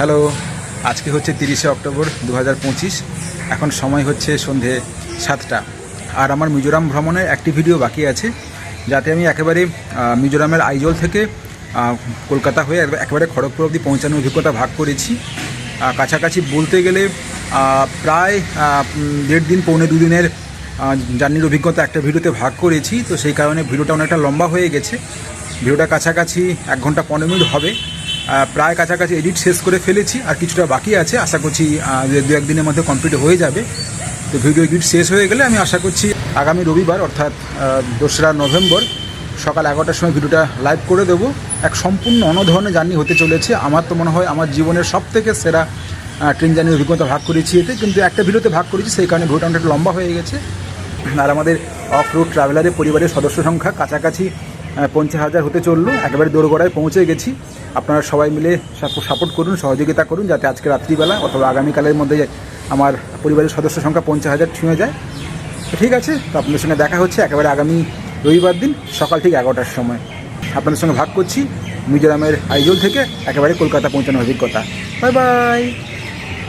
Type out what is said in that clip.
Hello, আজকে হচ্ছে 30শে October 2025। এখন সময় হচ্ছে সন্ধে 7টা। আর আমার মিজোরাম ভ্রমণের একটি ভিডিও বাকি আছে, যাতে আমি একেবারে মিজোরামের আইজল থেকে কলকাতা হয়ে একেবারে খড়গপুর অবধি পৌঁছানোর অভিজ্ঞতা ভাগ করেছি। কাছাকাছি বলতে গেলে প্রায় 1.5 দিন পৌনে 2 দিনের জার্নির অভিজ্ঞতা একটা ভিডিওতে ভাগ করেছি। তো সেই কারণে ভিডিওটা অনেকটা লম্বা হয়ে গেছে। ভিডিওটা কাছাকাছি 1 ঘন্টা 15 মিনিট হবে। প্রায় কাছাকাছি এডিট শেষ করে ফেলেছি, আর কিছুটা বাকি আছে। আশা করছি 2-1 দিনের মধ্যে কমপ্লিট হয়ে যাবে। তো ভিডিও এডিট শেষ হয়ে গেলে আমি আশা করছি আগামী রবিবার অর্থাৎ 2রা নভেম্বর সকাল 11টার সময় ভিডিওটা লাইভ করে দেবো। এক সম্পূর্ণ অন্য ধরনের জার্নি হতে চলেছে। আমার তো মনে হয় আমার জীবনের সবথেকে সেরা ট্রেন জার্নির অভিজ্ঞতা ভাগ করেছি এতে, কিন্তু একটা ভিডিওতে ভাগ করেছি, সেই কারণে ভিডিওটা অনেকটা লম্বা হয়ে গেছে। আর আমাদের অফ রুট ট্রাভেলারের পরিবারের সদস্য সংখ্যা কাছাকাছি 50,000 হতে চললো। একেবারে দোরগোড়ায় পৌঁছে গেছি। আপনারা সবাই মিলে সাপোর্ট করুন, সহযোগিতা করুন, যাতে আজকে রাত্রিবেলা অথবা আগামীকালের মধ্যে আমার পরিবারের সদস্য সংখ্যা 50,000 ছুঁয়ে যায়। তো ঠিক আছে, তো আপনাদের সঙ্গে দেখা হচ্ছে একেবারে আগামী রবিবার দিন সকাল ঠিক 11টার সময়। আপনাদের সঙ্গে ভাগ করছি মিজোরামের আইজল থেকে একেবারে কলকাতা পৌঁছানোর অভিজ্ঞতা। Bye bye.